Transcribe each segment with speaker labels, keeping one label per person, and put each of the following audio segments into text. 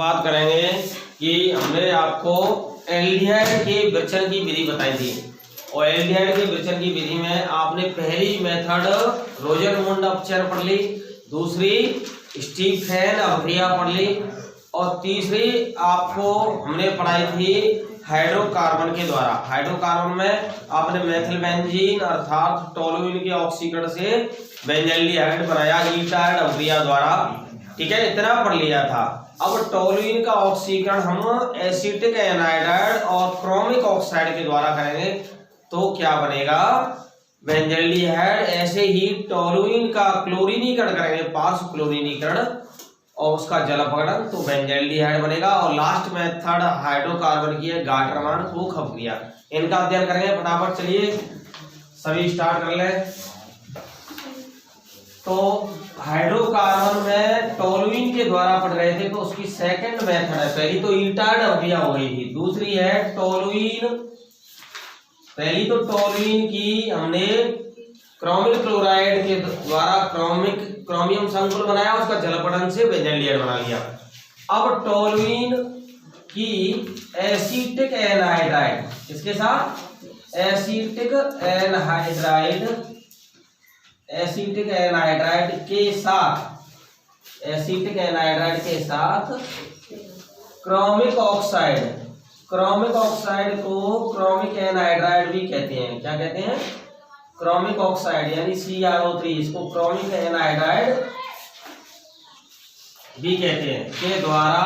Speaker 1: बात करेंगे कि हमने आपको एल्डिहाइड के विचलन की विधि बताई थी और एल्डिहाइड के विचलन की विधि में आपने पहली मेथड रोजरमुंड अपचर पढ़ ली, दूसरी स्टीफेन अभिक्रिया पढ़ ली और तीसरी आपको हमने पढ़ाई थी हाइड्रोकार्बन के द्वारा। हाइड्रोकार्बन में आपने मेथिल बेंजीन अर्थात टोलुइन के ऑक्सीकरण से बेंजल्डिहाइड बनाया ईटाइड अभिक्रिया द्वारा। ठीक है, इतना पढ़ लिया था। अब टोलुइन का ऑक्सीकरण हम एसिटिक एनाइड्राइड और क्रोमिक ऑक्साइड के द्वारा करेंगे तो क्या बनेगा, बेंजल्डिहाइड। ऐसे ही टोलुइन का क्लोरीनीकरण करेंगे, पार्श्व क्लोरीनीकरण और उसका जल अपघटन तो बेंजल्डिहाइड बनेगा। और लास्ट मेथड हाइड्रोकार्बन की है गाटरमान फूक अभिक्रिया। इनका अध्ययन करेंगे फटाफट। चलिए सभी स्टार्ट कर लें। तो हाइड्रोकार्बन में टोलुइन के द्वारा पढ़ रहे थे तो उसकी सेकंड मेथड है, पहली तो ईटाइड अभिक्रिया हो गई थी, दूसरी है टोलुइन। पहली तो टोलुइन की हमने क्रोमिक क्लोराइड के द्वारा क्रोमियम संकुल बनाया, उसका जलपटन से बेंजल्डिहाइड बना लिया। अब टोलुइन की एसिटिक एनहाइड्राइड, इसके साथ एसिटिक एनहाइड्राइड के साथ क्रोमिक ऑक्साइड को क्रोमिक एनहाइड्राइड भी कहते हैं। क्या कहते हैं, क्रोमिक ऑक्साइड यानी CrO3, इसको क्रोमिक एनहाइड्राइड भी कहते हैं, के द्वारा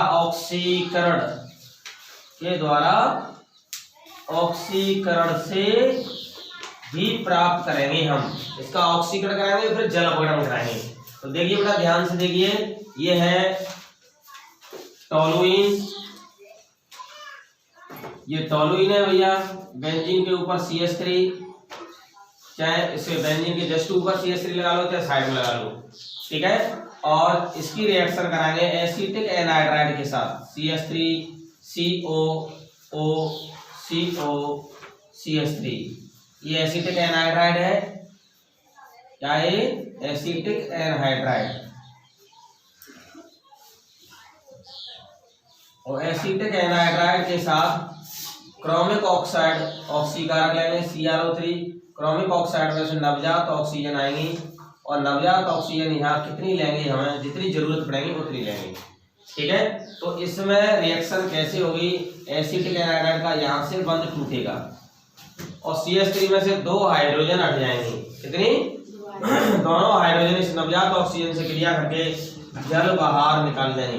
Speaker 1: ऑक्सीकरण से भी प्राप्त करेंगे हम। इसका ऑक्सीकरण कराएंगे फिर जल अपघटन कराएंगे। तो देखिए बेटा ध्यान से देखिए, ये है टोलुइन, ये टोलुइन है भैया। बेंजीन के ऊपर CH3, चाहे इसे बेंजीन के जस्ट ऊपर CH3 लगा लो चाहे साइड में लगा लो, ठीक है। और इसकी रिएक्शन कराएंगे एसिटिक एनहाइड्राइड के साथ, CH3 COCH3। ये एसिटिक एनहाइड्राइड है, क्या है, एसिटिक एनहाइड्राइड। और एसिटिक एनहाइड्राइड के साथ क्रोमिक ऑक्साइड ऑक्सीकारक लेंगे CrO3। क्रोमिक ऑक्साइड में से नवजात ऑक्सीजन आएंगी और नवजात ऑक्सीजन यहाँ कितनी लेंगे, हमें जितनी जरूरत पड़ेगी उतनी लेंगे, ठीक है। तो इसमें रिएक्शन कैसे होगी, एसिटिक एनहाइड्राइड का यहाँ से बंध टूटेगा और CH3 में से 2 हाइड्रोजन हट जाएंगे। कितनी, दोनों हाइड्रोजन इस नवजात ऑक्सीजन से क्रिया करके जल बाहर निकाल देंगे।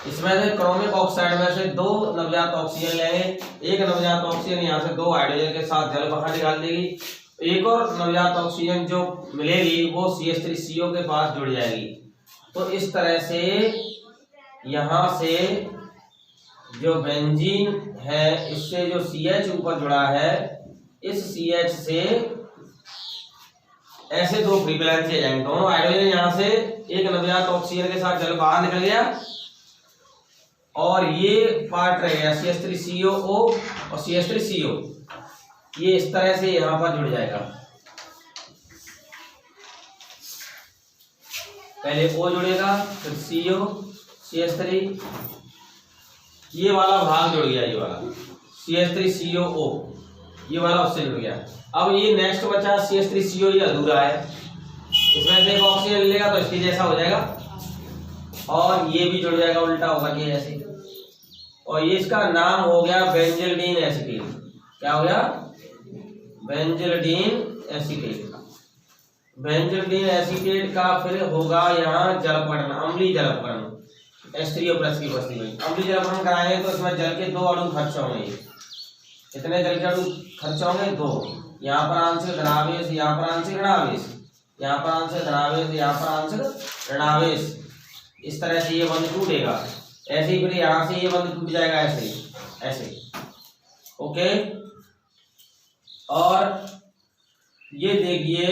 Speaker 1: इसमें से क्रोमिक ऑक्साइड में से 2 नवजात ऑक्सीजन लेंगे, एक नवजात ऑक्सीजन यहाँ से 2 हाइड्रोजन के साथ जल बाहर निकाल देगी। एक और नवजात ऑक्सीजन जो मिलेगी वो CH3CO के पास जुड़ जाएगी। तो इस तरह से यहाँ से जो बेंजीन है इससे जो CH ऊपर जुड़ा है, इस CH से ऐसे 2 फ्री बैलेंस आ जाएंगे। दोनों हाइड्रोजन यहाँ से एक नवजात ऑक्सीजन के साथ जल बाहर निकल गया और ये पार्ट रहेगा CH3COO और CH3CO, ये इस तरह से यहाँ पर जुड़ जाएगा। पहले O जुड़ेगा फिर CO CH3, ये वाला भाग जुड़ गया, ये वाला CH3COO, ये वाला उससे जुड़ गया। अब ये नेक्स्ट बचा CH3CO, ये अधूरा है, इसमें से एक ऑक्सीजन लेगा तो इसके जैसा हो जाएगा और ये भी जुड़ जाएगा, उल्टा होगा ये ऐसे। और ये इसका नाम हो गया बेंजल्डीन एसीटेट। क्या हो गया, बेंजल्डीन एसीटेट। बेंजल्डीन एसीटेट का फिर होगा यहाँ जलपटन, अम्लीय जलपटन, H3O+ की उपस्थिति में अम्लीय जलपटन कराएंगे तो इसमें जल के 2 अणु खर्च होंगे। कितने जल के अणु खर्च होंगे, 2। यहाँ पर आंशिक धनावेश, यहाँ पर आंशिक ऋणावेश, यहाँ पर आंशिक धनावेश, यहाँ पर आंशिक ऋणावेश। इस तरह से ये बंध टूटेगा। ऐसे ही फिर यहाँ से ये बंध टूट जाएगा, ऐसे ओके। और ये देखिए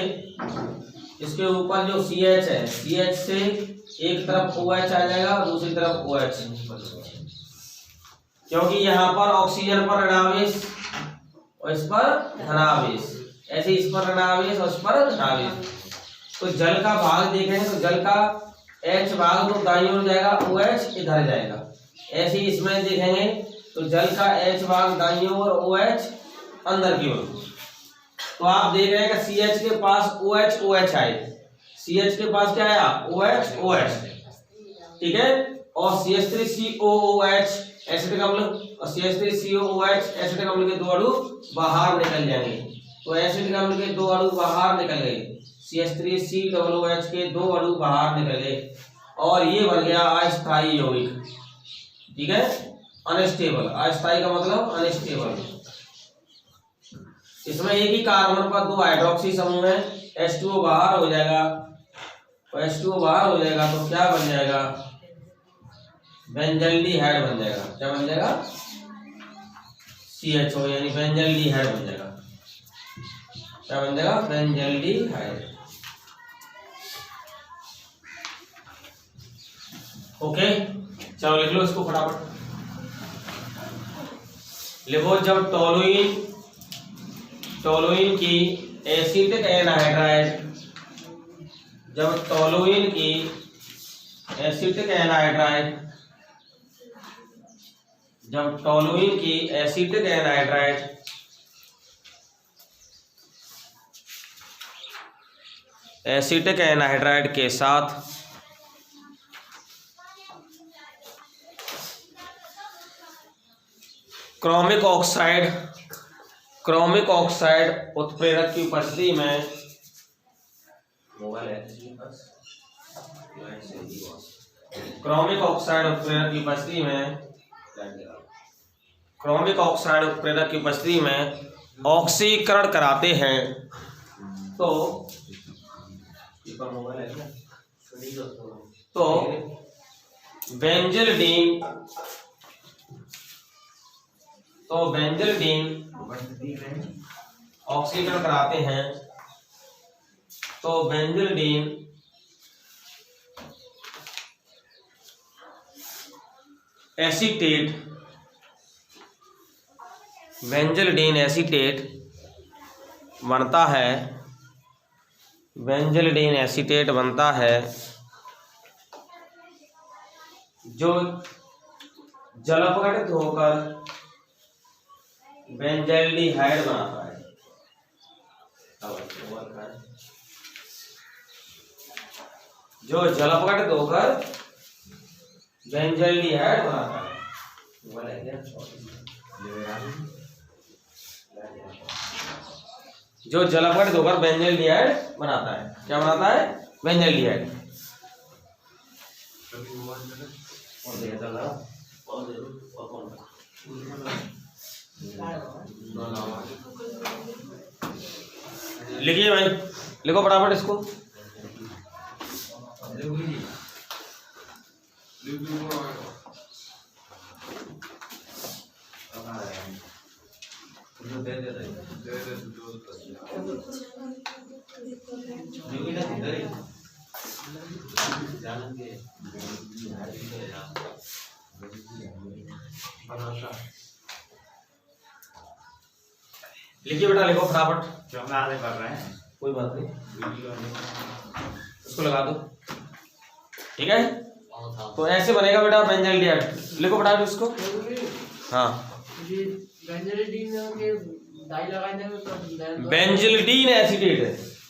Speaker 1: इसके ऊपर जो CH है, CH से एक तरफ OH आ जाएगा और दूसरी तरफ OH, क्योंकि यहाँ पर ऑक्सीजन पर ऋणावेश और इस पर धनावेश, ऐसे इस पर ऋणावेश और इस पर धनावेश। तो जल का भाग देखेंगे तो जल का H भाग तो दाईं ओर जाएगा, OH इधर जाएगा। ऐसे ही इसमें देखेंगे तो जल का H भाग दाईं ओर, OH अंदर की ओर। तो आप देख रहे हैं कि CH के पास OH OH आए, CH के पास क्या आया, OH OH, ठीक है। और CH3COOH एसिटिक अम्ल और CH3COOH एसिटिक अम्ल के दो अणु बाहर निकल जाएंगे। तो एसिटिक अम्ल के दो अणु बाहर निकल गए, CH3COOH के दो अणु बाहर निकल गए और ये बन गया अस्थायी यौगिक, ठीक है, अनस्टेबल। अस्थायी का मतलब अनस्टेबल। इसमें एक ही कार्बन पर दो हाइड्रोक्सी समूह है, H2O बाहर हो जाएगा, तो H2O बाहर हो जाएगा तो क्या बन जाएगा, बेंजल्डिहाइड बन जाएगा। क्या बन जाएगा, CHO यानी बेंजल्डिहाइड बन जाएगा। क्या बन जाएगा, बेंजल्डिहाइड। ओके, चलो लिख लो इसको फटाफट। लिखो, जब टोलुइन की एसिटिक एनहाइड्राइड, जब टोलुइन की एसिटिक एनहाइड्राइड, जब टोलुइन की एसिटिक एनहाइड्राइड एसिटिक एनहाइड्राइड के साथ क्रोमिक ऑक्साइड उत्प्रेरक की उपस्थिति में, क्रोमिक ऑक्साइड उत्प्रेरक की उपस्थिति में, क्रोमिक ऑक्साइड उत्प्रेरक की उपस्थिति में ऑक्सीकरण कराते हैं तो बेंजिल्डीन ऑक्सीकरण कराते हैं तो बेंजिल्डीन एसीटेट, बेंजिल्डीन एसीटेट बनता है, बेंजिल्डीन एसीटेट बनता है जो जलपघटित होकर बेंजल्डिहाइड बनाता है। जो जलपघटित होकर बेंजल्डिहाइड बनाता है, जो जलपघटित होकर बेंजल्डिहाइड बनाता है। क्या बनाता है, बेंजल्डिहाइड। लिखिए भाई, लिखो फटाफट इसको। लिखिए बेटा, लिखो फटाफट।
Speaker 2: जो हम आगे कर रहे हैं,
Speaker 1: कोई बात नहीं, इसको लगा दो, ठीक है। तो ऐसे बनेगा बेटा बेंजल्डिहाइड। लिखो फटाफट इसको। हाँ, बेंजिल्डीन एसीटेट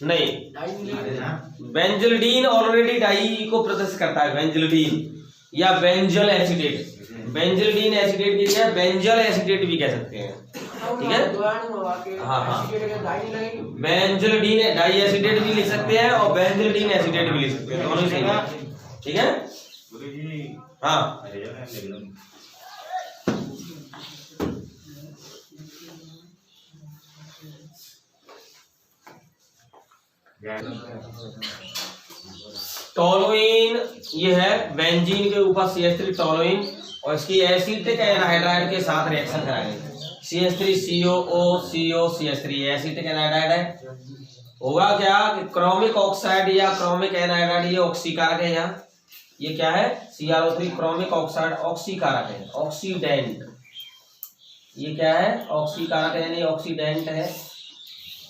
Speaker 1: नहीं, बेंजिल्डीन ऑलरेडी डाई को प्रदर्शित करता है, बेंजिल्डीन या बेंजल एसीटेट। बेंजिल्डीन एसीटेट की क्या, बेंजल एसीटेट भी कह सकते हैं, ठीक है। हाँ, बेंजिल्डीन डाई एसीटेट भी लिख सकते हैं और बेंजिल्डीन एसीटेट भी लिख सकते हैं, दोनों सही है, ठीक है। हाँ, टोलुइन ये है, बेंजीन के ऊपर CH3 टोलुइन और इसकी एसिटिक एनहाइड्राइड के साथ रिएक्शन कराएंगे। CH3COO CH3 एसिटिक एनहाइड्राइड है। होगा क्या कि क्रोमिक ऑक्साइड या क्रोमिक एनहाइड्राइड ये ऑक्सीकारक है। यहाँ ये क्या है, CrO3 क्रोमिक ऑक्साइड ऑक्सीकारक है, ऑक्सीडेंट। ये क्या है, ऑक्सीकारक है यानी ऑक्सीडेंट है।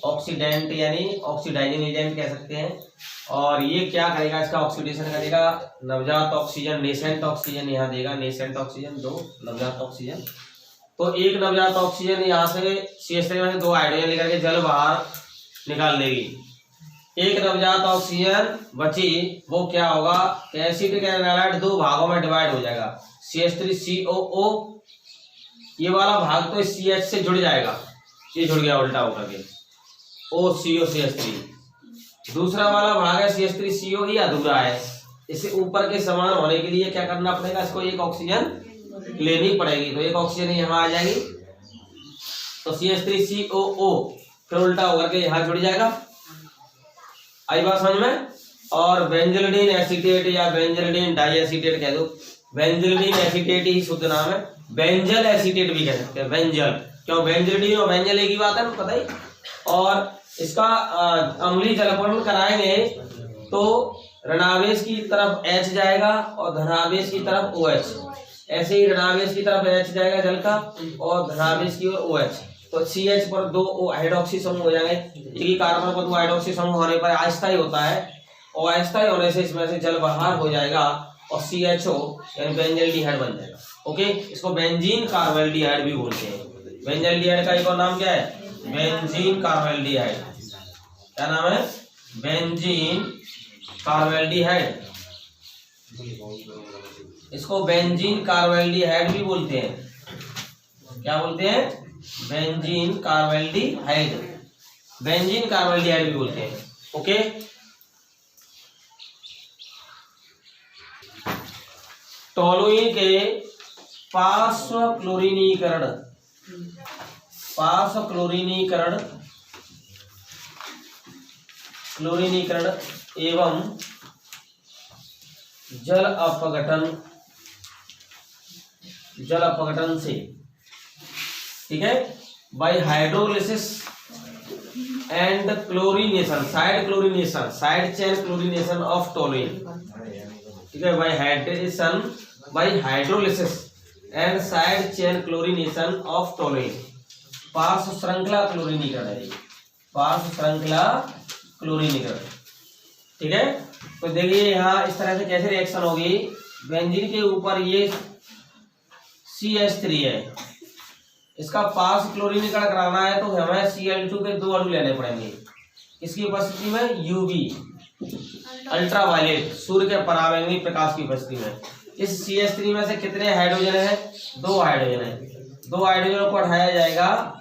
Speaker 1: ऑक्सीडेंट यानी ऑक्सीडाइजिंग एजेंट कह सकते हैं। और ये क्या करेगा, इसका ऑक्सीडेशन करेगा, नवजात ऑक्सीजन, नेसेंट ऑक्सीजन यहाँ देगा, नेसेंट ऑक्सीजन 2, नवजात ऑक्सीजन। तो एक नवजात ऑक्सीजन यहाँ से CH3 में से 2 हाइड्रोजन लेकर के जल बाहर निकाल देगी। एक नवजात ऑक्सीजन बची, वो क्या होगा, एसिटिक एनालाइड 2 भागों में डिवाइड हो जाएगा। CH3COO, ये वाला भाग तो CH से जुड़ जाएगा, ये जुड़ गया उल्टा होकर के, OCO-CH3। दूसरा वाला भाग है CH3CO, ये अधूरा है, इसे ऊपर के समान होने के लिए क्या करना पड़ेगा, इसको एक ऑक्सीजन लेनी पड़ेगी। तो एक ऑक्सीजन यहाँ आ जाएगी, तो CH3COO फिर उल्टा होकर के यहाँ जुड़ जाएगा। आई बात समझ में। और बेंजोलिन एसीटेट या बेंजोलिन डाइएसीटेट कह दो, बेंजोलिन एसीटेट ही शुद्ध नाम है, बेंजल एसीटेट भी कह सकते हैं, बेंजल, क्यों बेंजोलिन और बेंजल एक ही बात है, पता ही। और इसका अम्लीय जलपूर्ण कराएंगे तो ऋणावेश की तरफ H जाएगा और धनावेश की तरफ OH, ऐसे ही ऋणावेश की तरफ H जाएगा जल का और धनावेश की ओर OH। तो CH पर 2 हाइड्रोक्सी समूह हो जाएंगे, एक ही कार्बन पर 2 हाइड्रोक्सी समूह होने पर अस्थायी होता है, और अस्थायी होने से इसमें से जल बाहर हो जाएगा और CHO यानी बेंजल्डिहाइड बन जाएगा। ओके, इसको बेंजीन कार्बेल्डिहाइड भी बोलते हैं। बेंजल्डिहाइड का एक और नाम क्या है, बेंजीन कार्बेल्डिहाइड। क्या नाम है, बेंजीन कार्बेल्डिहाइड। इसको बेंजीन कार्बेल्डिहाइड भी बोलते हैं। क्या बोलते हैं, बेंजीन कार्बेल्डिहाइड, बेंजीन कार्बेल्डिहाइड भी बोलते हैं। ओके, टोलुइन के पार्श्व क्लोरीनीकरण एवं जल अपघटन से, ठीक है, bye hydrolysis and chlorination, side chain chlorination of toluene, ठीक है, bye hydrolysis and side chain chlorination of toluene, पार्श्व श्रृंखला क्लोरीनीकरण है, पार्श्व श्रृंखला क्लोरीनीकरण। ठीक है, तो देखिए यहाँ इस तरह से कैसे रिएक्शन होगी, बेंजीन के ऊपर ये CH3 है, इसका पार्श्व क्लोरीनीकरण कराना है तो हमें Cl2 के 2 अणु लेने पड़ेंगे, इसकी उपस्थिति में UV अल्ट्रावायलेट सूर्य के पराबैंगनी प्रकाश की उपस्थिति में। इस CH3 में से कितने हाइड्रोजन है, 2 हाइड्रोजन है, 2 हाइड्रोजन को हटाया जाएगा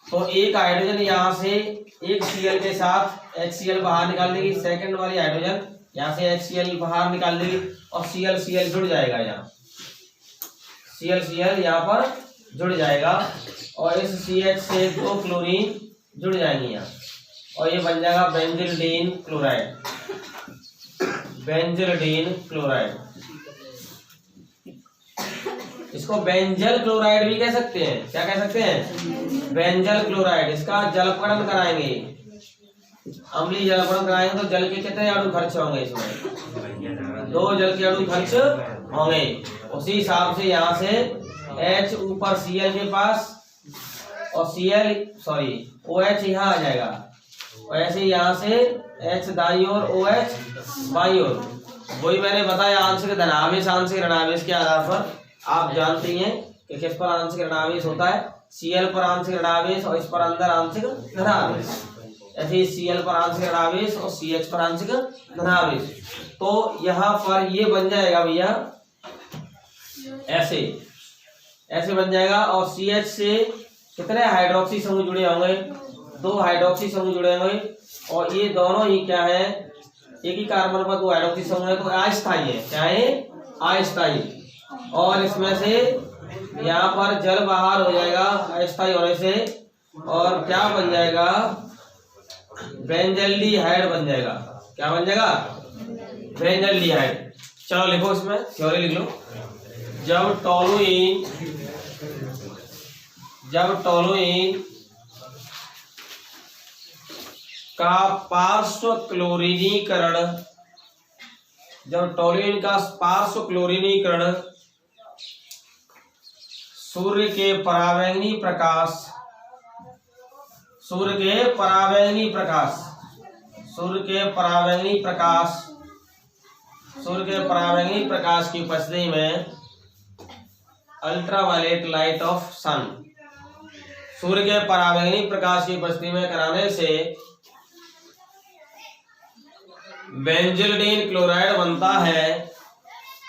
Speaker 1: तो एक हाइड्रोजन यहाँ से एक Cl के साथ HCl बाहर निकाल देगी, सेकंड वाली हाइड्रोजन यहाँ से HCl बाहर निकाल देगी और Cl जुड़ जाएगा, यहाँ Cl यहाँ पर जुड़ जाएगा और इस CH से 2 क्लोरीन जुड़ जाएंगे यहाँ और ये बन जाएगा बेंजिल्डीन क्लोराइड। इसको बेंजल क्लोराइड भी कह सकते हैं। क्या कह सकते हैं, बेंजल क्लोराइड। इसका जलपरण कराएंगे, अम्लीय जलपरण कराएंगे तो जल के कितने अणु खर्च होंगे, इसमें 2 जल के अणु खर्च होंगे। उसी हिसाब से यहाँ से H ऊपर Cl के पास और OH यहाँ आ जाएगा और ऐसे यहाँ से H दाईं ओर OH बाईं ओर। वही मैंने बताया आंशिक धनावेश आंशिक ऋणावेश के आधार पर आप जानते हैं कि किस पर आंशिक ऋणावेश होता है, Cl पर आंशिक ऋणावेश और इस पर अंदर आंशिक धनावेश। ऐसे ही Cl पर आंशिक ऋणावेश और CH पर आंशिक धनावेश। तो यहाँ पर ये बन जाएगा भैया ऐसे बन जाएगा और CH से कितने हाइड्रोक्सी समूह जुड़े होंगे, 2 हाइड्रोक्सी समूह जुड़े होंगे और ये दोनों ही क्या है, एक ही कार्बन पर 2 हाइड्रोक्सी समूह है तो अस्थायी है। क्या है, अस्थायी। और इसमें से यहाँ पर जल बाहर हो जाएगा अस्थायी होने से और क्या बन जाएगा, बेंजल्डिहाइड बन जाएगा। क्या बन जाएगा, बेंजल्डिहाइड। चलो लिखो, इसमें थ्योरी लिख लो। जब टोलुइन का पार्श्व क्लोरीनीकरण सूर्य के पराबैंगनी प्रकाश सूर्य के परावैंगनी प्रकाश, सूर्य के परावैंगनी प्रकाश, सूर्य के परावैंगनी प्रकाश की उपस्थिति में अल्ट्रावायलेट लाइट ऑफ सन, सूर्य के परावैंगनी प्रकाश की उपस्थिति में कराने से बेंजील्डीन क्लोराइड बनता है।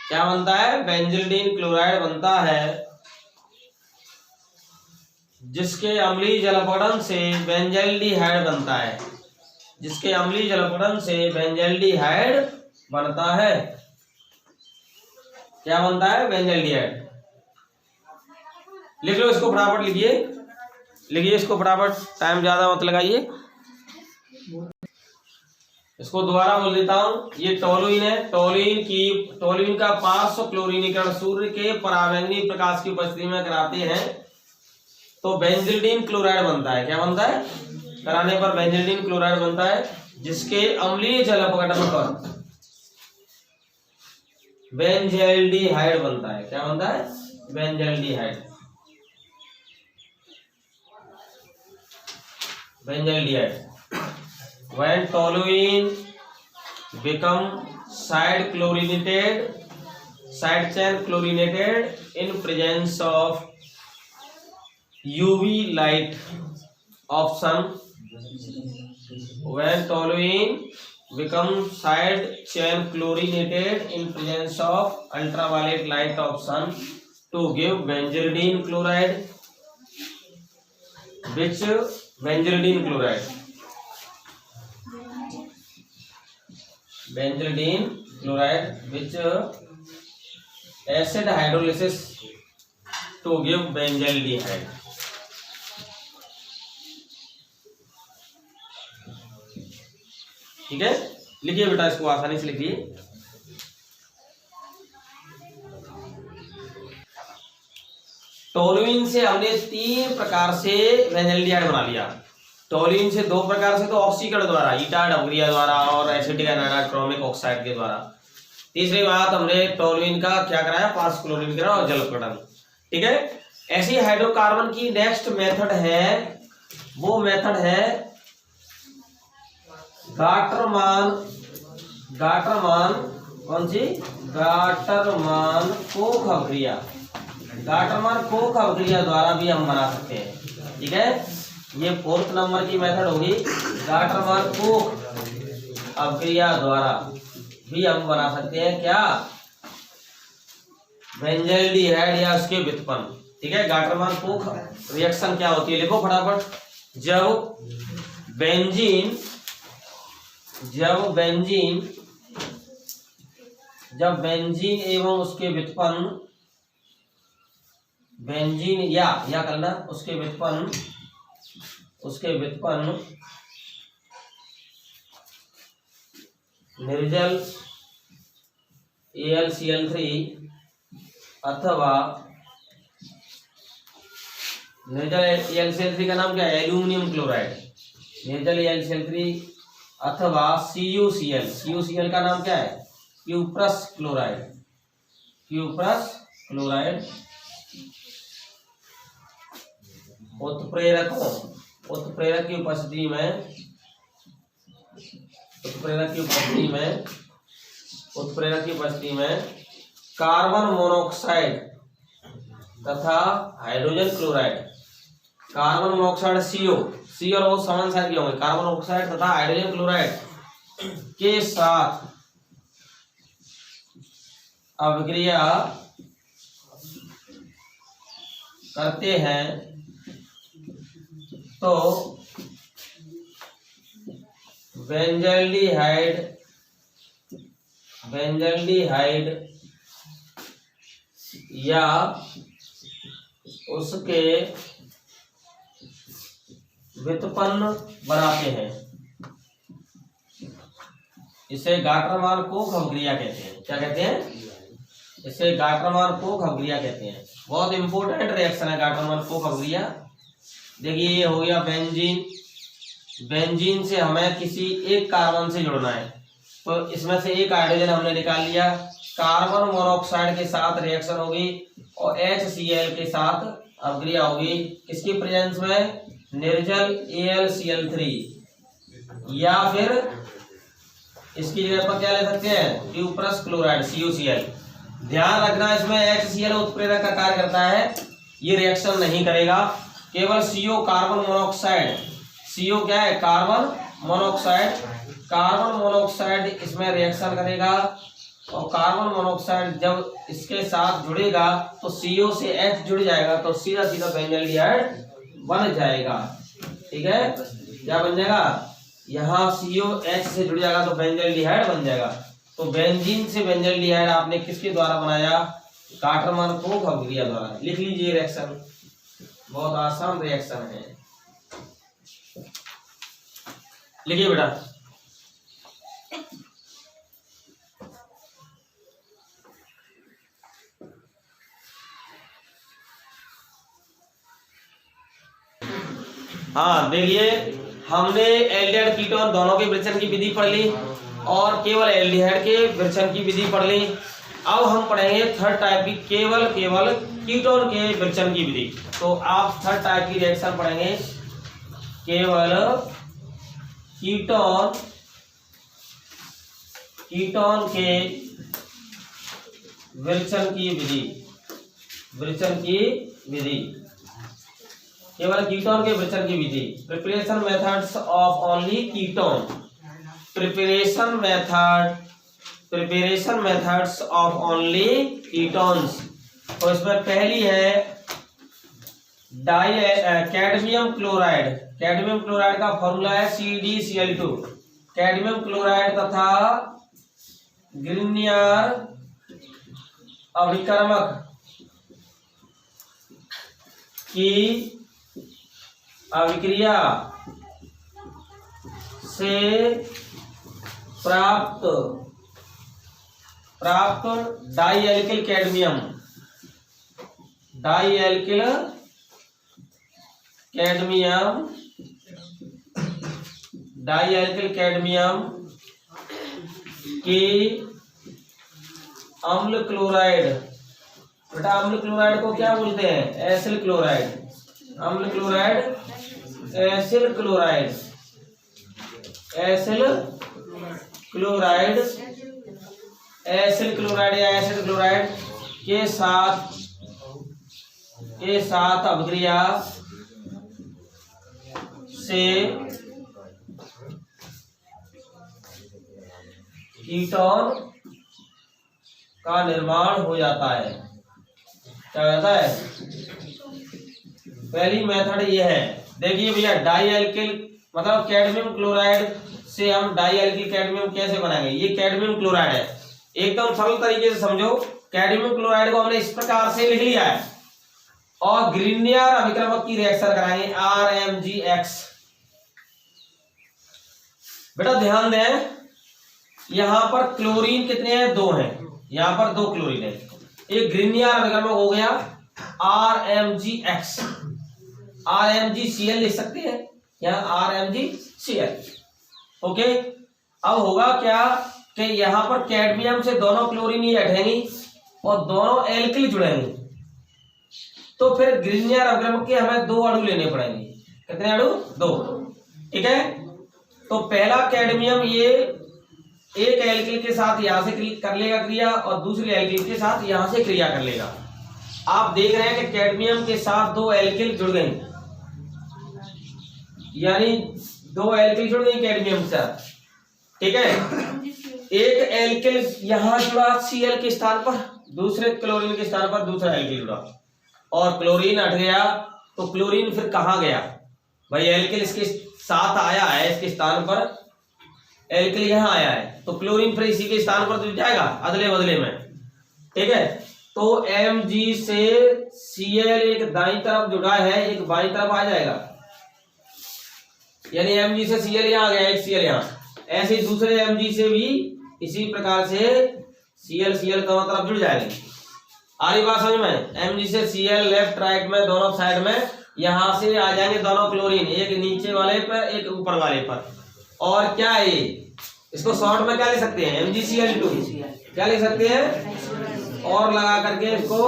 Speaker 1: क्या बनता है? बेंजील्डीन क्लोराइड बनता है, जिसके अम्लीय जलपघटन से बेंजल्डिहाइड बनता है, जिसके अम्लीय जलपघटन से बेंजल्डिहाइड बनता है। क्या बनता है? बेंजल्डिहाइड। लिख लो इसको फटाफट, लिखिए लिखिए इसको फटाफट, टाइम ज्यादा मत लगाइए। इसको दोबारा बोल देता हूं, ये टोलुइन है। टोलुइन का पार्श्व क्लोरीनीकरण सूर्य के परावैंगनी प्रकाश की उपस्थिति में कराते हैं तो बेंजील्डीन क्लोराइड बनता है। क्या बनता है? कराने पर बेंजील्डीन क्लोराइड बनता है, जिसके अम्लीय जलपघटन पर बेंजल्डिहाइड बनता है। क्या बनता है? Benzaldehyde, benzaldehyde. When toluene become side chain chlorinated in presence of UV light of sun, when toluene becomes side chain chlorinated in presence of ultraviolet light of sun to give benzaldine chloride, which benzaldine chloride, benzaldine chloride, which acid hydrolysis to give benzaldehyde। ठीक है, लिखिए बेटा, इसको आसानी से लिखिए। Toluene से हमने 3 प्रकार से बेंजल्डिहाइड बना लिया। टोलुइन से 2 प्रकार से तो ऑक्सीकरण द्वारा, ईटार्ड अभिक्रिया द्वारा और एसिटिक एनाक्रोमिक ऑक्साइड के द्वारा। तीसरी बात हमने टोलुइन का क्या कराया? पार्श्व क्लोरीनीकरण और जलपघटन। ठीक है, ऐसी हाइड्रोकार्बन की नेक्स्ट मेथड है, वो मेथड है गाटरमान। कौन सी? गाटरमान कोख अभिक्रिया। गाटरमान कोख अभिक्रिया द्वारा भी हम बना सकते हैं। ठीक है, ये 4th नंबर की मेथड होगी। गाटरमान कोख अभिक्रिया द्वारा भी हम बना सकते हैं क्या? बेंजल्डिहाइड या उसके व्युत्पन्न। ठीक है, गाटरमान कोख रिएक्शन क्या होती है? लिखो फटाफट। जब बेंजीन एवं उसके व्युत्पन्न, बेंजीन या करना, उसके व्युत्पन्न निर्जल AlCl3 अथवा निर्जल AlCl3 का नाम क्या है? Aluminium chloride. निर्जल AlCl3 अथवा CuCl का नाम क्या है? क्यूप्रस क्लोराइड उत्प्रेरक की उपस्थिति में कार्बन मोनोऑक्साइड तथा hydrogen chloride, carbon monoxide C और O समान साइड के होंगे, कार्बन ऑक्साइड तथा हाइड्रोजन क्लोराइड के साथ अभिक्रिया करते हैं तो बेंजल्डिहाइड या उसके व्युत्पन्न बनाते हैं। इसे गाटरमान कोख अभिक्रिया कहते हैं। क्या कहते हैं? इसे गाटरमान कोख अभिक्रिया कहते हैं। बहुत इंपॉर्टेंट रिएक्शन है गाटरमान कोख अभिक्रिया। देखिए, ये हो गया बेंजीन से हमें किसी एक कार्बन से जुड़ना है, तो इसमें से एक हाइड्रोजन हमने निकाल लिया, कार्बन मोनोऑक्साइड के साथ रिएक्शन होगी और HCl के साथ अभिक्रिया होगी। किसकी प्रेजेंस में? निर्जल AlCl3, या फिर इसकी जगह पर क्या ले सकते हैं, ट्यूबरस क्लोराइड CuCl। ध्यान रखना इसमें HCl उत्प्रेरक का कार्य करता है, ये रिएक्शन नहीं करेगा, केवल CO कार्बन मोनोऑक्साइड, CO क्या है, कार्बन मोनोऑक्साइड, कार्बन मोनोऑक्साइड इसमें रिएक्शन करेगा। और कार्बन मोनोऑक्साइड जब इसके साथ जुड़ेगा तो CO से H जुड़ जाएगा, तो सीधा सीधा बेंजल्डिहाइड बन जाएगा। ठीक है, क्या बन जाएगा, यहाँ COH से जुड़ जाएगा तो बेंजल्डिहाइड बन जाएगा। तो बेंजीन से बेंजल्डिहाइड आपने किसके द्वारा बनाया, कार्टर-मार्कोव अभिक्रिया द्वारा। लिख लीजिए रिएक्शन, बहुत आसान रिएक्शन है, लिखिए बेटा। हाँ देखिए, हमने एल्डिहाइड कीटोन दोनों के विरचन की विधि पढ़ ली और केवल एल्डिहाइड के विरचन की विधि पढ़ ली। अब हम पढ़ेंगे थर्ड टाइप की, केवल कीटोन के विरचन की विधि। तो आप थर्ड टाइप की रिएक्शन पढ़ेंगे, केवल कीटोन के विरचन की विधि, केवल कीटोन के विरचन की विधि। Preparation methods of only ketone, preparation methods of only ketones. तो इसमें पहली है कैडमियम क्लोराइड। कैडमियम क्लोराइड का फॉर्मूला है CdCl2। कैडमियम क्लोराइड तथा ग्रिग्नियर अभिकर्मक की अभिक्रिया से प्राप्त डाईएल्किल कैडमियम की अम्ल क्लोराइड। बेटा अम्ल क्लोराइड को क्या बोलते हैं, एसिल क्लोराइड। अम्ल क्लोराइड एसिल क्लोराइड या एसिड क्लोराइड के साथ अभिक्रिया से कीटोन का निर्माण हो जाता है। क्या हो जाता है, पहली मेथड ये है। देखिए भैया, डाईएल्किल मतलब कैडमियम क्लोराइड से हम डाईएल्किल कैडमियम कैसे बनाएंगे। ये कैडमियम क्लोराइड है, एकदम सरल तरीके से समझो। कैडमियम क्लोराइड को हमने इस प्रकार से लिख लिया है और ग्रिग्नियर अभिकर्मक की रिएक्शन कराएंगे RMgX। बेटा ध्यान दें, यहां पर क्लोरीन कितने हैं, 2 हैं, यहां पर 2 क्लोरीन है। एक ग्रिग्नियर अभिकर्मक हो गया RMgX, RMgCl लिख सकते हैं, यहाँ RMgCl। ओके, अब होगा क्या कि यहाँ पर कैडमियम से दोनों क्लोरीन ही हटेंगी और दोनों एल्किल जुड़ेंगे, तो फिर ग्रिग्नियर अभिकर्मक के हमें 2 अणु लेने पड़ेंगे। कितने अणु, 2। ठीक है, तो पहला कैडमियम ये एक एल्किल के साथ यहां से कर लेगा क्रिया और दूसरे एल्किल के साथ यहां से क्रिया कर लेगा। आप देख रहे हैं कि कैडमियम के साथ 2 एल्किल जुड़ गए, यानी 2 एल्किल जुड़ गई कैडमियम के साथ। ठीक है, एक एल्किल यहां जुड़ा Cl के स्थान पर, दूसरे क्लोरीन के स्थान पर दूसरा एल्किल जुड़ा और क्लोरीन हट गया। तो क्लोरीन फिर कहां गया भाई, एल्किल इसके साथ आया है, इसके स्थान पर एल्किल यहां आया है, तो क्लोरीन फिर इसी के स्थान पर जुड़ जाएगा अदले बदले में। ठीक है, तो Mg से Cl एक दाईं तरफ जुड़ा है, एक बाईं तरफ आ जाएगा, यानी Mg से Cl यहाँ आ गया, एक Cl यहाँ। ऐसे दूसरे Mg से भी इसी प्रकार से Cl दोनों तरफ जुड़ जाएंगे। आ रही बात समझ में, Mg से Cl लेफ्ट राइट में दोनों साइड में, यहां से आ जाएंगे दोनों क्लोरीन, एक नीचे वाले पर एक ऊपर वाले पर। और क्या है ये, इसको शॉर्ट में क्या लिख सकते हैं, MgCl2 क्या लिख सकते हैं, और लगा करके इसको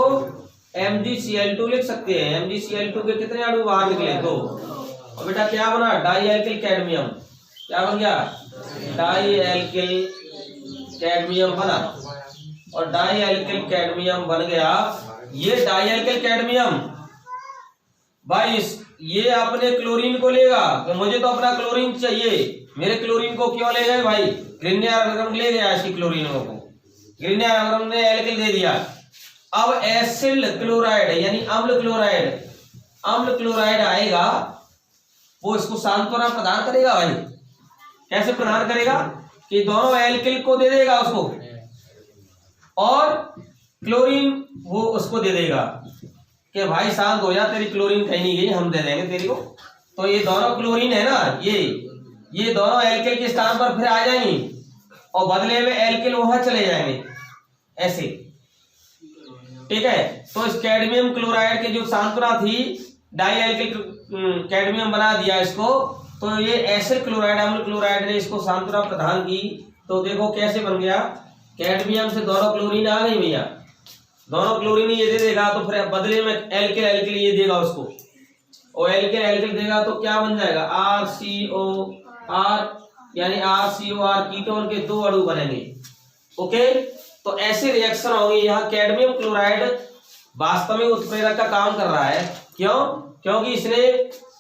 Speaker 1: MgCl2 लिख सकते हैं। MgCl2 के कितने अणु बाहर निकले, 2। और बेटा क्या बना, डाई एल्किल कैडमियम, क्या बन गया, डाई एल्किल कैडमियम बना। और डाई एल्किल कैडमियम बन गया। ये डाई एल्किल कैडमियम भाई ये अपने क्लोरीन को लेगा, तो मुझे तो अपना क्लोरीन चाहिए, मेरे क्लोरीन को क्यों ले गए भाई, ग्रिग्नियर अमृतम ले गया इसकी क्लोरीन को, ग्रिग्नियर अमृतम ने एल्किल दे दिया। अब एसिड क्लोराइड यानी अम्ल क्लोराइड आएगा, वो इसको सांत्वना प्रदान करेगा भाई। कैसे प्रदान करेगा कि दोनों एल्किल को दे देगा उसको, और क्लोरीन वो उसको दे देगा कि भाई शांत हो जा, तेरी क्लोरीन कहीं नहीं गई, हम दे देंगे तेरी को। तो ये दोनों क्लोरीन है ना, ये दोनों एल्किल के स्थान पर फिर आ जाएंगे और बदले में एल्किल वहां चले जाएंगे ऐसे, ठीक है। तो इस कैडमियम क्लोराइड के जो सांत्वना थी, डाई एल्किल कैडमियम बना दिया इसको, तो ये एसिड क्लोराइड अम्ल क्लोराइड ने इसको सांत्वना प्रदान की। तो देखो कैसे बन गया, कैडमियम से दोनों क्लोरीन आ गई भैया, दोनों क्लोरीन ये दे देगा, तो फिर बदले में एल्किल ये देगा उसको, और एल्किल देगा तो क्या बन जाएगा, RCOR यानी RCOR कीटोन के 2 अणु बनेंगे। ओके, तो ऐसी रिएक्शन होगी। यहाँ कैडमियम क्लोराइड वास्तव में उत्प्रेरक का काम कर रहा है। क्यों? क्योंकि इसने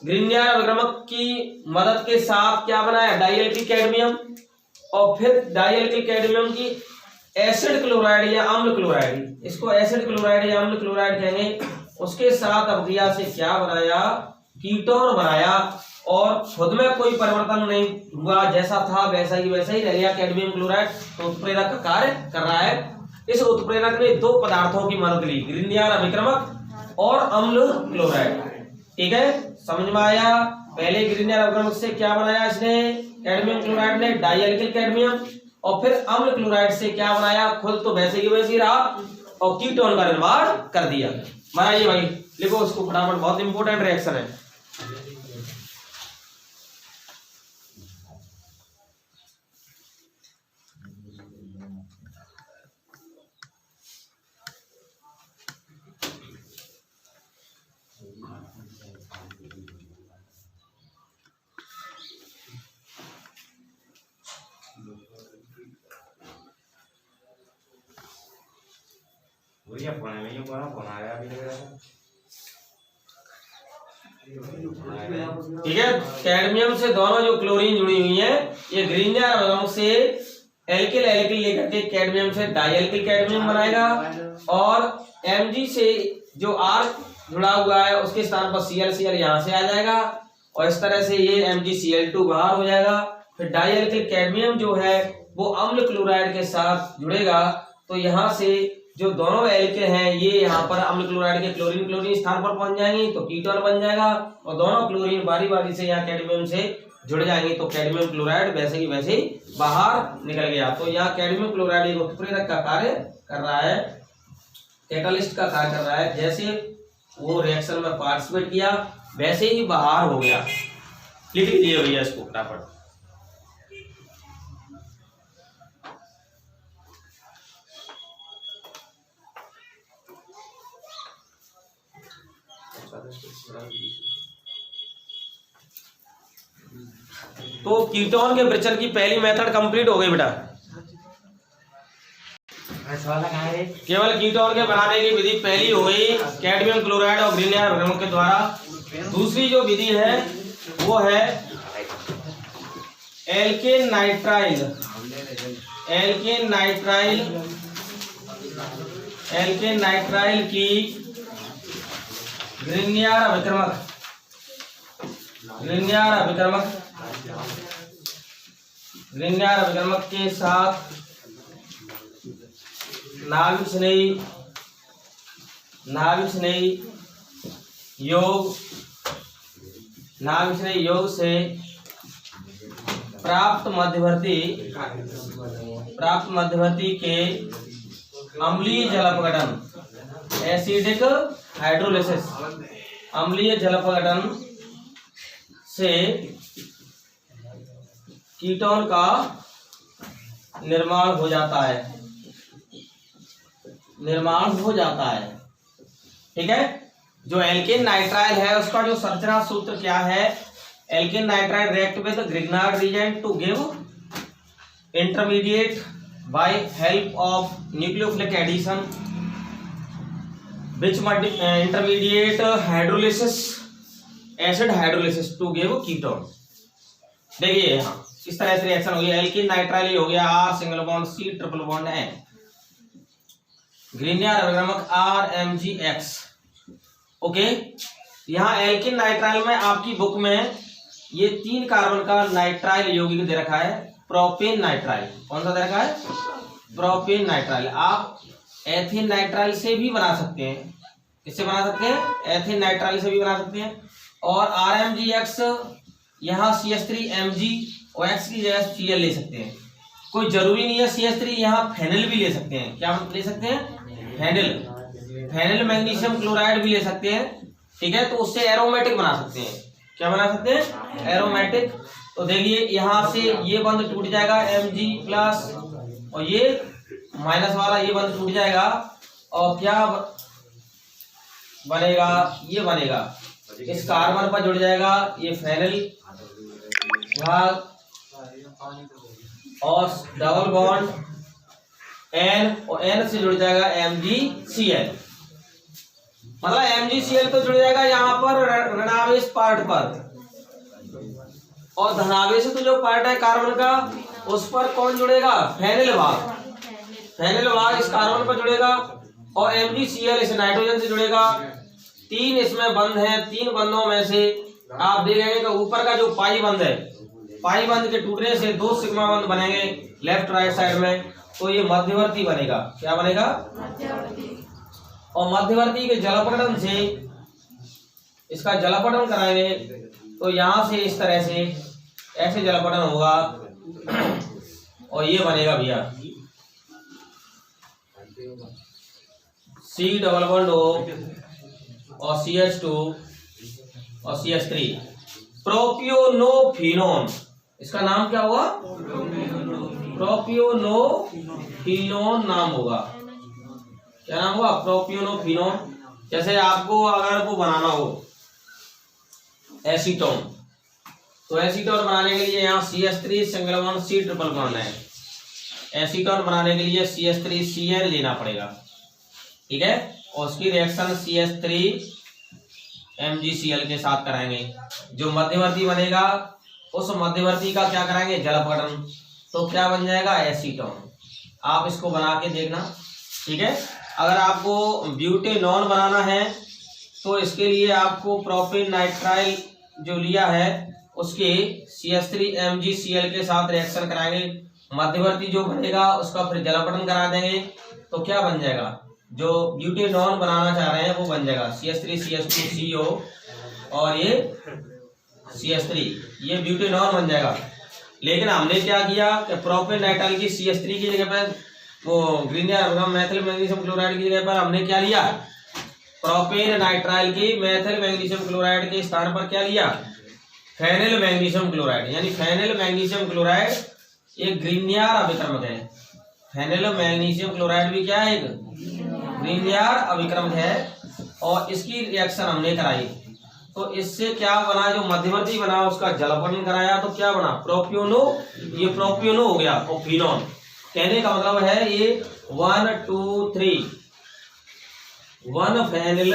Speaker 1: ग्रिग्नियर अभिक्रमक की मदद के साथ क्या बनाया, डाई एल्किल कैडमियम, और फिर डाई एल्किल कैडमियम की एसिड क्लोराइड या अम्ल क्लोराइड, इसको एसिड क्लोराइड या अम्ल क्लोराइड कहेंगे, उसके साथ अभिक्रिया से क्या बनाया, कीटोन बनाया, और खुद में कोई परिवर्तन नहीं हुआ, जैसा था वैसा ही रह गया कैडमियम क्लोराइड। तो उत्प्रेरक का कार्य कर रहा है। इस उत्प्रेरक ने 2 पदार्थों की मदद ली, ग्रिग्नियर अभिक्रमक और अम्ल क्लोराइड। ठीक है, समझ में आया। पहले ग्रिग्नियर अभिक्रमक से क्या बनाया इसने, कैडमियम क्लोराइड ने, डाई एल्किल कैडमियम, और फिर अम्ल क्लोराइड से क्या बनाया, खुद तो वैसे ही रहा और कीटोन का निर्माण कर दिया। बनाइए भाई, लिखो उसको फटाफट, बहुत इंपॉर्टेंट रिएक्शन है। ठीक है, कैडमियम से दोनों जो क्लोरीन जुड़ी हुई है, ये ग्रिग्नियर अभिक्रमक से एल्किल लेकर के कैडमियम से डाई एल्किल कैडमियम बनाएगा, और Mg से जो R जुड़ा हुआ है उसके स्थान पर Cl यहाँ से आ जाएगा, और इस तरह से ये MgCl2 बाहर हो जाएगा। फिर डाई एल्किल कैडमियम जो है वो अम्ल क्लोराइड के साथ जुड़ेगा, तो यहाँ से जो दोनों एल्किल हैं ये यहाँ पर अम्ल क्लोराइड के क्लोरीन स्थान पर पहुंच जाएंगी, तो कीटोन बन जाएगा, और दोनों क्लोरीन बारी से यहाँ कैडमियम से जुड़ जाएंगे, तो कैडमियम क्लोराइड वैसे ही बाहर निकल गया। तो यहाँ कैडमियम क्लोराइड एक उत्प्रेरक का कार्य कर रहा है, कैटालिस्ट का कार्य कर रहा है। जैसे वो रिएक्शन में पार्टिसिपेट किया वैसे ही बाहर हो गया। लिख लीजिए भैया इसको फटाफट। तो कीटोन के विचलन की पहली मेथड कंप्लीट हो गई बेटा। केवल कीटोन के बनाने की विधि पहली हो गई कैडमियम क्लोराइड और ग्रिग्नियर अभिक्रमक के द्वारा। दूसरी जो विधि है वो है एल्केन नाइट्राइल की ग्रिग्नियर अभिक्रमक के साथ नाभिक स्नेही योग से प्राप्त मध्यवर्ती के अम्लीय जलापघटन, एसिडिक हाइड्रोलिसिस, अम्लीय जलापघटन से कीटोन का निर्माण हो जाता है। ठीक है, जो एल्केन नाइट्राइल है उसका जो संरचना सूत्र क्या है, alkane nitrile react with Grignard reagent to give intermediate by help of nucleophilic addition which intermediate hydrolysis acid hydrolysis to give ketone। देखिए यहाँ इस तरह से रिएक्शन हो गया, एल्कीन नाइट्राइल हो गया R single bond C triple bond N, ग्रीनियर अभिक्रमक RMgX। Okay, यहाँ एल्कीन नाइट्राइल में आपकी बुक में ये 3 कार्बन का नाइट्राइल यौगिक दे रखा है, प्रोपेन नाइट्राइल। कौन सा दे रखा है? Propane nitrile. आप एथिन नाइट्राइल से भी बना सकते हैं, इससे बना सकते हैं, एथिन नाइट्राइल से भी बना सकते हैं। और RMgX यहाँ CH3Mg और X की जगह Cl ले सकते हैं। कोई जरूरी नहीं है CH3, यहाँ फेनिल भी ले सकते हैं। क्या ले सकते हैं? फेनिल मैग्नीशियम क्लोराइड भी ले सकते हैं, ठीक है। तो उससे एरोमेटिक बना सकते हैं। क्या बना सकते हैं? एरोमेटिक। तो देखिए यहाँ से ये बंद टूट जाएगा Mg प्लस, और ये माइनस वाला ये बंद टूट जाएगा, और क्या बनेगा? ये बनेगा, इस कार्बन पर जुड़ जाएगा ये फेनिल भाग, और डबल बॉन्ड N, और N से जुड़ जाएगा MgCl। मतलब MgCl तो जुड़ जाएगा यहाँ पर ऋणावेश पार्ट पर, और धनावेश तो जो पार्ट है कार्बन का उस पर कौन जुड़ेगा? फेनिल भाग। फेनिल भाग इस कार्बन पर जुड़ेगा, और MgCl इस नाइट्रोजन से जुड़ेगा। 3 इसमें बंद हैं। 3 बंदों में से आप देखेंगे कि ऊपर का जो पाई बंद है, पाई बंद के टूटने से 2 सिग्मा बंद बनेंगे लेफ्ट राइट साइड में, तो ये मध्यवर्ती बनेगा। क्या बनेगा? मध्यवर्ती। और मध्यवर्ती के जलपटन से इसका जलपटन कराएंगे, तो यहां से इस तरह से ऐसे जलपटन होगा, और ये बनेगा भैया C डबल बॉन्ड O और CH2 और CH3, प्रोपियोनोफिनोन। इसका नाम क्या होगा? प्रोपियोनोफिनोन नाम होगा। क्या नाम होगा? प्रोपियोनोफिनोन। जैसे आपको अगर वो बनाना हो एसीटोन, तो एसीटोन बनाने के लिए यहाँ CH3 single bond C triple bond है। एसीटोन बनाने के लिए CH3Cl लेना पड़ेगा, ठीक है। और उसकी रिएक्शन CH3MgCl के साथ कराएंगे। जो मध्यवर्ती बनेगा उस मध्यवर्ती का क्या कराएंगे? जलपटन। तो क्या बन जाएगा? एसीटोन। आप इसको बना के देखना, ठीक है। अगर आपको ब्यूटेनॉन बनाना है तो इसके लिए आपको प्रोपेन नाइट्राइल जो लिया है उसके CH3MgCl के साथ रिएक्शन कराएंगे। मध्यवर्ती जो बनेगा उसका फिर जलपटन करा देंगे, तो क्या बन जाएगा? जो ब्यूटेनॉन बनाना चाह रहे हैं वो बन जाएगा CH3CH2CO, और ये CH3, ये ब्यूटेनॉन बन जाएगा। लेकिन हमने क्या किया कि प्रोपेन नाइट्राइल की CH3 की जगह पर, वो ग्रीनियर मेथिल मैग्नीशियम क्लोराइड की जगह पर हमने क्या लिया? प्रोपेन नाइट्राइल की मेथिल मैग्नीशियम क्लोराइड के स्थान पर क्या लिया? Phenyl magnesium chloride. यानी फेनिल मैग्नीशियम क्लोराइड एक ग्रीनियर अभिक्रमक है। फेनिल मैग्नीशियम क्लोराइड भी क्या है? एक ग्रीनियर अभिक्रमक है, और इसकी रिएक्शन हमने कराई, तो इससे क्या बना? जो मध्यवर्ती बना उसका जलपटन कराया, तो क्या बना? प्रोपियोनो। ये प्रोपियोनो हो गया, और फिनोन। कहने का मतलब है ये 1 2 3 1 फेनिल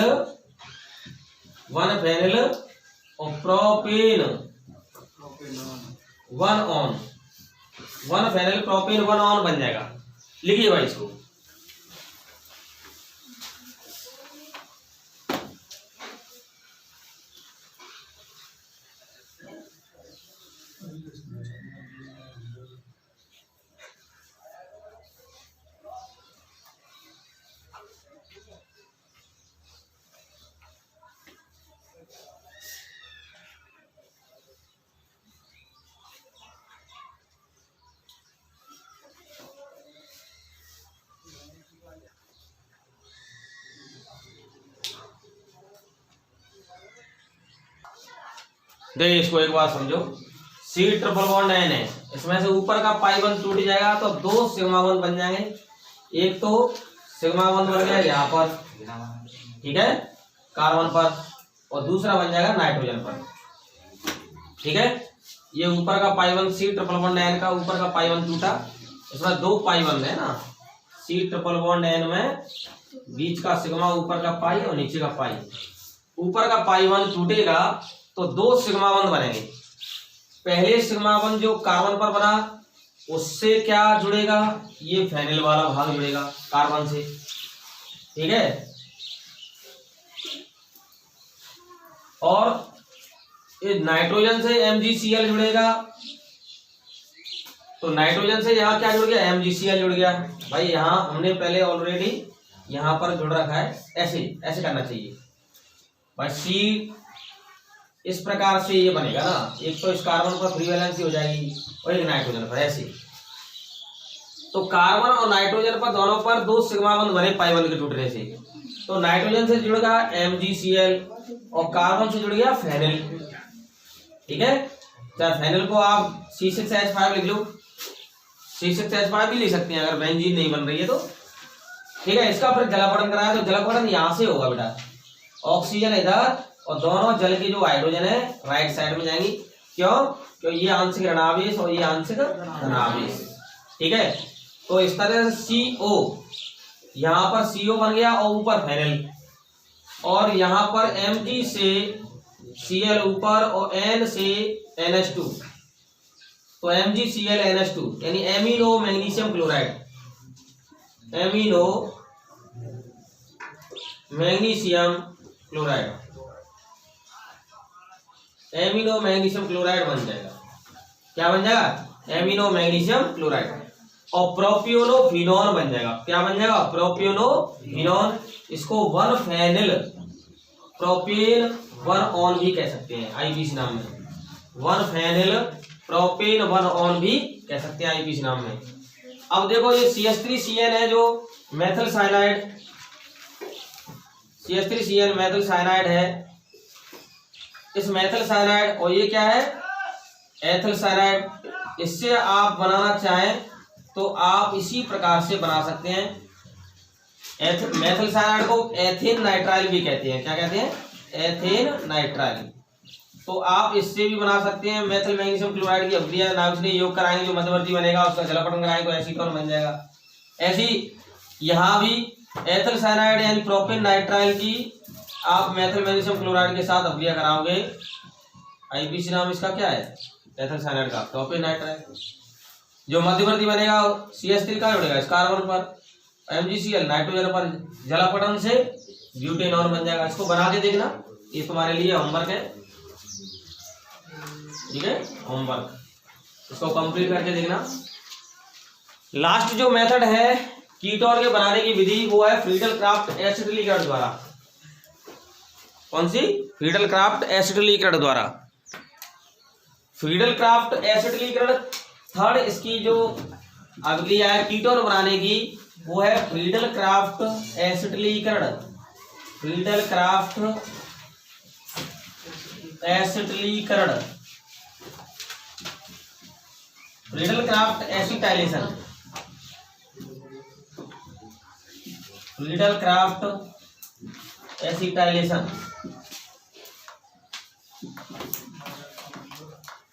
Speaker 1: और propane 1 one, 1 phenyl propane 1 one बन जाएगा। लिखिए भाई इसको। देखिए इसको एक बार समझो। C ट्रिपल बॉन्ड N है, इसमें से ऊपर का पाई बंद टूट जाएगा तो 2 सिग्मा बंद बन जाएंगे। एक तो सिग्मा बंद बन गया यहाँ पर, ठीक है, कार्बन पर, और दूसरा बन जाएगा नाइट्रोजन पर। ठीक है, ये ऊपर का pi one C triple bond N का ऊपर का पाई वन टूटा, इसमें 2 पाई वन है ना, सी ट्रिपल बॉन्ड एन में बीच का सिग्मा ऊपर का पाई और नीचे का पाई, ऊपर का पाई वन टूटेगा तो 2 सिग्मा बंध बनेंगे। पहले सिग्मा बंध जो कार्बन पर बना उससे क्या जुड़ेगा, ये फेनिल वाला भाग जुड़ेगा कार्बन से, ठीक है। और ये नाइट्रोजन से MgCl जुड़ेगा, तो नाइट्रोजन से यहाँ क्या जुड़ गया, MgCl जुड़ गया। भाई यहाँ हमने पहले ऑलरेडी यहाँ पर जुड़ रखा है, ऐसे ऐसे करना चाहिए भाई। सी इस प्रकार से ये बनेगा ना, एक तो इस कार्बन पर फ्री वैलेंसी हो जाएगी और एक नाइट्रोजन पर ऐसे। तो कार्बन और नाइट्रोजन पर दोनों पर 2 सिग्मा बंध बने पाई वन के टूटने से। तो नाइट्रोजन से जुड़ गया MgCl और कार्बन से जुड़ गया फेनिल, ठीक है। चाहे फेनिल को आप C6H5 लिख लो, C6H5 भी ले सकते हैं अगर बेंजीन नहीं बन रही है तो, ठीक है। इसका फिर जलापटन कराया तो जलापटन यहाँ से होगा बेटा, ऑक्सीजन इधर और दोनों जल के जो हाइड्रोजन है राइट साइड में जाएंगी। क्यों, क्योंकि ये आंशिक ऋणावेश और ये आंशिक धनावेश, ठीक है। तो इस तरह से CO यहाँ पर CO बन गया और ऊपर फेनिल, और यहाँ पर Mg से Cl ऊपर और N से NH2, तो MgCl NH2 यानी amino magnesium chloride, amino magnesium chloride, amino magnesium chloride बन जाएगा। क्या बन जाएगा, एमिनो मैग्नीशियम क्लोराइड। और प्रोपियोनोफिनोन बन जाएगा। क्या बन जाएगा, प्रोपियोनोफिनोन। इसको 1 फेनिल प्रोपेन 1 ऑन भी कह सकते हैं आईपीसी नाम में, 1 फेनिल प्रोपेन 1 ऑन भी कह सकते हैं आईपीसी नाम में। अब देखो ये CH3CN है जो methyl cyanide, CH3CN methyl cyanide है। इस मेथिल साइनाइड और ये क्या है, एथिल साइनाइड। इससे आप बनाना चाहें तो आप इसी प्रकार से बना सकते हैं। मेथिल साइनाइड को एथिन नाइट्राइल भी कहते हैं। क्या कहते हैं, एथिन नाइट्राइल। तो आप इससे भी बना सकते हैं। मेथिल मैग्नीशियम क्लोराइड की अभिक्रिया नाइट्रोजन से योग कराएंगे, जो मध्यवर्ती बनेगा उसका जलापटन कराएंगे तो एसीटोन बन जाएगा। ऐसी यहाँ भी एथिल साइनाइड यानी प्रोपेन नाइट्राइल की आप मेथिल मैग्नीशियम क्लोराइड के साथ अभिक्रिया कराओगे। आईपीसी नाम इसका क्या है, एथिल साइनाइड का प्रोपेन नाइट्राइल। जो मध्यवर्ती बनेगा CH3 का जुड़ेगा इस कार्बन पर, MgCl नाइट्रोजन पर, जलापटन से ब्यूटेनॉन बन जाएगा। इसको बना के देखना, ये तुम्हारे लिए होमवर्क है, ठीक है, होमवर्क। इसको कंप्लीट करके देखना। लास्ट जो मेथड है कीटोन के बनाने की विधि वो है फ्रीडल क्राफ्ट एसिटिलीकरण द्वारा। कौन सी, फ्रीडल क्राफ्ट एसिटिलीकरण द्वारा। फ्रीडल क्राफ्ट एसिटिलीकरण थर्ड इसकी जो अभिक्रिया है कीटोन बनाने की वो है फ्रीडल क्राफ्ट एसिटिलीकरण। फ्रीडल क्राफ्ट एसिटिलीकरण, Friedel Crafts acetylation, Friedel Crafts acetylation.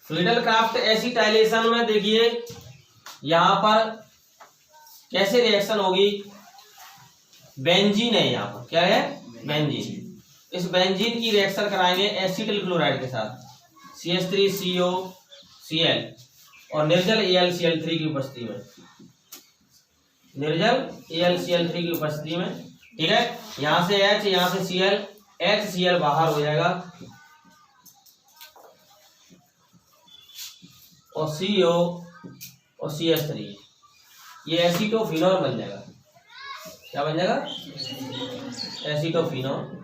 Speaker 1: Friedel Crafts acetylation में देखिए यहां पर कैसे रिएक्शन होगी। बेंजीन है यहाँ पर, क्या है, बेंजीन। इस बेंजीन की रिएक्शन कराएंगे एसिटिल क्लोराइड के साथ, CH3COCl और निर्जल AlCl3 की उपस्थिति में, निर्जल AlCl3 की उपस्थिति में, ठीक है। यहां से H, यहां से Cl, HCl बाहर हो जाएगा और CO और CH3, ये एसीटोफिनोल बन जाएगा। क्या बन जाएगा, एसीटोफिनोल।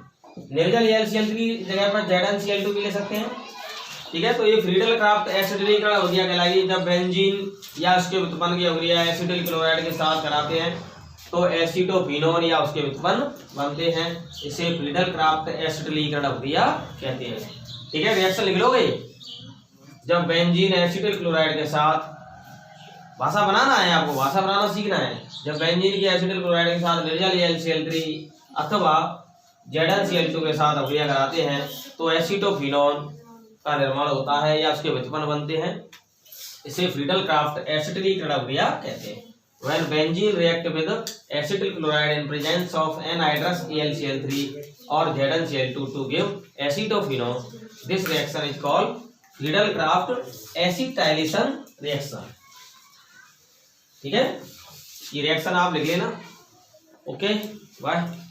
Speaker 1: निर्जल AlCl3 की जगह पर ZnCl2 भी ले सकते हैं, ठीक है। तो ये फ्रीडल क्राफ्ट एसिटिलीकरण अभिक्रिया कहलाएगी। जब बेंजीन या उसके व्युत्पन्न की अभिक्रिया एसिटिल क्लोराइड के साथ कराते हैं तो एसीटोफिनोल या उसके व्युत्पन्न बनते हैं। इसे फ्रीडल क्राफ्ट एसिटिलीकरण अभिक्रिया कहते हैं, ठीक है। रिएक्शन लिख लोगे, जब बेंजीन एसिटिल क्लोराइड के साथ, भाषा बनाना है आपको, भाषा बनाना सीखना है। जब बेंजीन की एसिटिल क्लोराइड के साथ निर्जल AlCl3 अथवा ZnCl2 के साथ अभिक्रिया कराते हैं तो एसीटोफिनोल का निर्माण होता है या उसके व्युत्पन्न बनते हैं, इसे फ्रीडल क्राफ्ट एसिटिलीकरण क्रिया कहते हैं। When benzene react with acetyl chloride in presence of anhydrous AlCl3 or ZnCl2 to give acetophenone, this reaction is called Friedel-Crafts acetylation reaction। ठीक है, ये रिएक्शन आप लिख लेना। Okay, bye.